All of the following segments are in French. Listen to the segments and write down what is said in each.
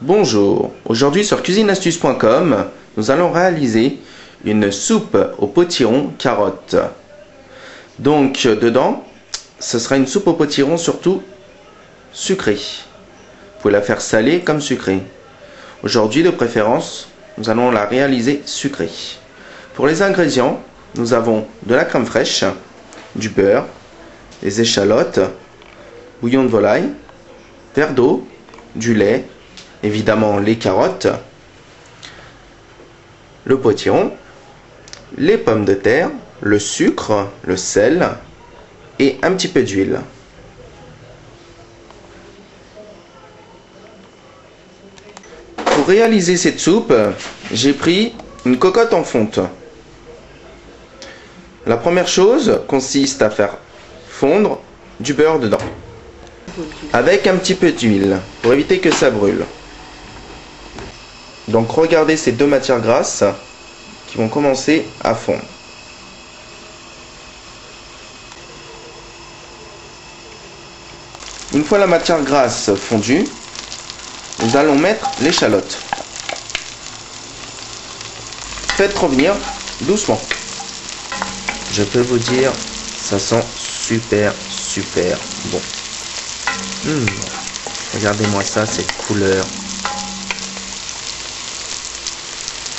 Bonjour, aujourd'hui sur cuisineastuce.com, nous allons réaliser une soupe au potiron carottes. Donc dedans, ce sera une soupe au potiron surtout sucrée. Vous pouvez la faire salée comme sucrée. Aujourd'hui de préférence, nous allons la réaliser sucrée. Pour les ingrédients, nous avons de la crème fraîche, du beurre, des échalotes, bouillon de volaille, verre d'eau, du lait, évidemment les carottes, le potiron, les pommes de terre, le sucre, le sel et un petit peu d'huile. Pour réaliser cette soupe, j'ai pris une cocotte en fonte. La première chose consiste à faire fondre du beurre dedans, avec un petit peu d'huile, pour éviter que ça brûle. Donc regardez ces deux matières grasses qui vont commencer à fondre. Une fois la matière grasse fondue, nous allons mettre l'échalote. Faites revenir doucement. Je peux vous dire, ça sent super bon. Regardez-moi ça, cette couleur.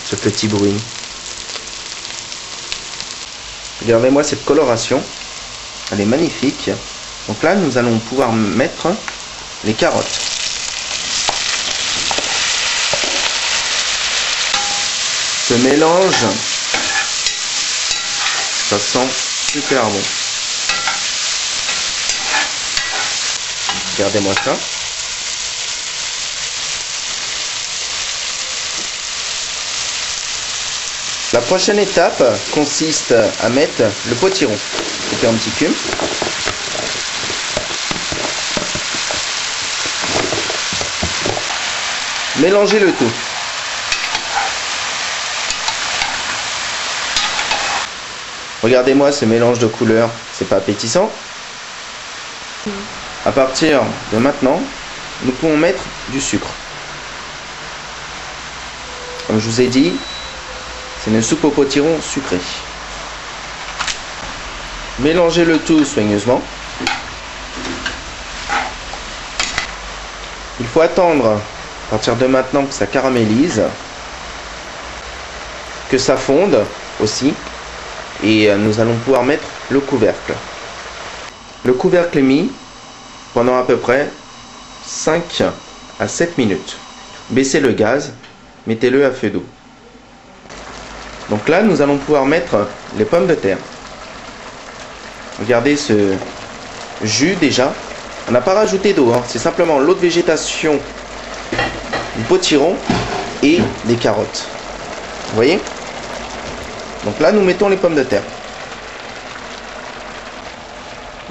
Ce petit bruit. Regardez-moi cette coloration. Elle est magnifique. Donc là, nous allons pouvoir mettre les carottes. Ce mélange, ça sent super bon. Regardez-moi ça. La prochaine étape consiste à mettre le potiron coupé en petits cubes. Mélangez le tout. Regardez-moi ce mélange de couleurs, c'est pas appétissant? À partir de maintenant, nous pouvons mettre du sucre. Comme je vous ai dit, c'est une soupe au potiron sucrée. Mélangez le tout soigneusement. Il faut attendre, à partir de maintenant, que ça caramélise, que ça fonde aussi, et nous allons pouvoir mettre le couvercle. Le couvercle est mis pendant à peu près 5 à 7 minutes. Baissez le gaz, mettez-le à feu doux. Donc là, nous allons pouvoir mettre les pommes de terre. Regardez ce jus déjà. On n'a pas rajouté d'eau, c'est simplement l'eau de végétation du potiron et des carottes. Vous voyez? Donc là, nous mettons les pommes de terre.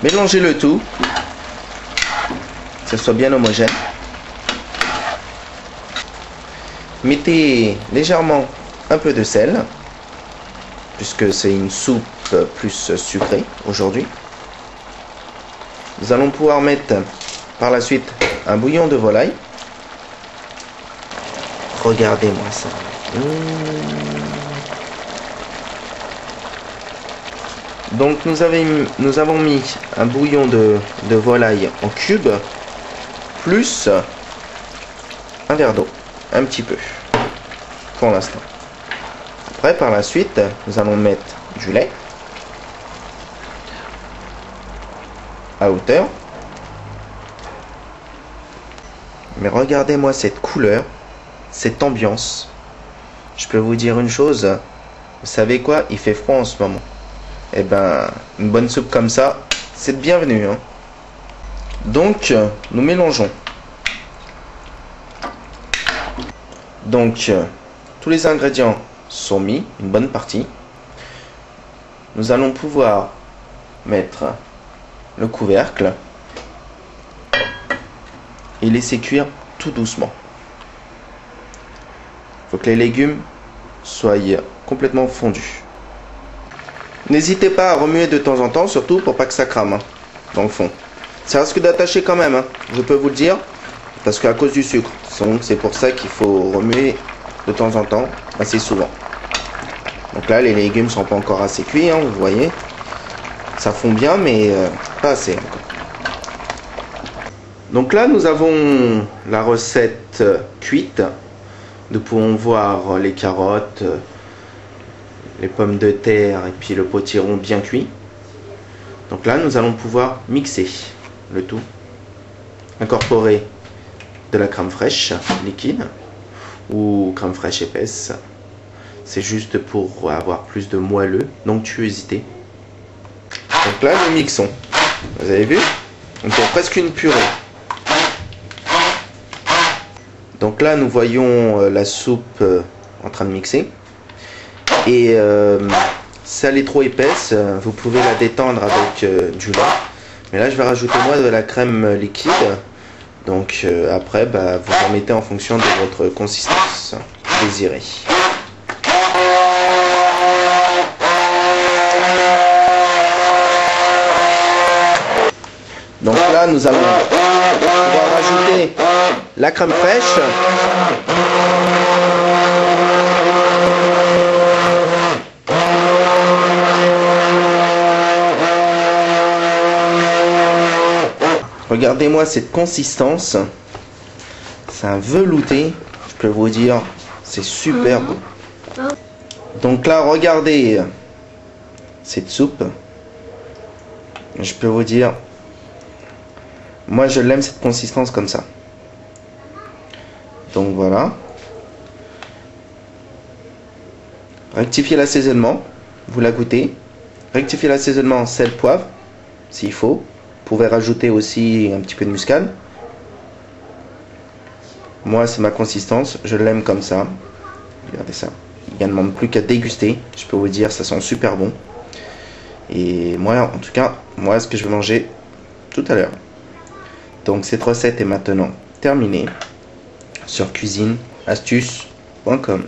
Mélangez le tout, que ce soit bien homogène. Mettez légèrement un peu de sel, puisque c'est une soupe plus sucrée aujourd'hui. Nous allons pouvoir mettre par la suite un bouillon de volaille. Regardez-moi ça. Donc nous avons mis un bouillon de volaille en cubes, plus un verre d'eau, un petit peu, pour l'instant. Après, par la suite, nous allons mettre du lait à hauteur. Mais regardez-moi cette couleur, cette ambiance. Je peux vous dire une chose, vous savez quoi? Il fait froid en ce moment. Eh ben, une bonne soupe comme ça, c'est le bienvenu, hein. Donc, nous mélangeons. Donc, tous les ingrédients sont mis, une bonne partie. Nous allons pouvoir mettre le couvercle et laisser cuire tout doucement. Il faut que les légumes soient complètement fondus. N'hésitez pas à remuer de temps en temps, surtout pour pas que ça crame dans le fond. Ça risque d'attacher quand même, je peux vous le dire. parce qu'à cause du sucre. Donc c'est pour ça qu'il faut remuer de temps en temps, assez souvent. Donc là, les légumes sont pas encore assez cuits, hein, vous voyez. Ça fond bien, mais pas assez encore. Donc là, nous avons la recette cuite. Nous pouvons voir les carottes, les pommes de terre et puis le potiron bien cuit. Donc là, nous allons pouvoir mixer le tout. Incorporer de la crème fraîche liquide ou crème fraîche épaisse. C'est juste pour avoir plus de moelleux, d'onctuosité. Donc là, nous mixons. Vous avez vu? On dirait presque une purée. Donc là, nous voyons la soupe en train de mixer. Et si elle est trop épaisse, vous pouvez la détendre avec du lait. Mais là, je vais rajouter moi de la crème liquide. Donc après, vous en mettez en fonction de votre consistance désirée. Donc là, nous allons pouvoir rajouter la crème fraîche. Regardez-moi cette consistance. C'est un velouté, je peux vous dire, c'est super beau. Donc là, regardez cette soupe. Je peux vous dire, moi je l'aime cette consistance comme ça. Donc voilà. Rectifiez l'assaisonnement, vous la goûtez. Rectifiez l'assaisonnement en sel, poivre, s'il faut. Vous pouvez rajouter aussi un petit peu de muscade. Moi, c'est ma consistance, je l'aime comme ça. Regardez ça. Il ne demande plus qu'à déguster. Je peux vous dire, ça sent super bon. Et moi, en tout cas, moi, ce que je vais manger tout à l'heure. Donc, cette recette est maintenant terminée sur cuisineastuce.com.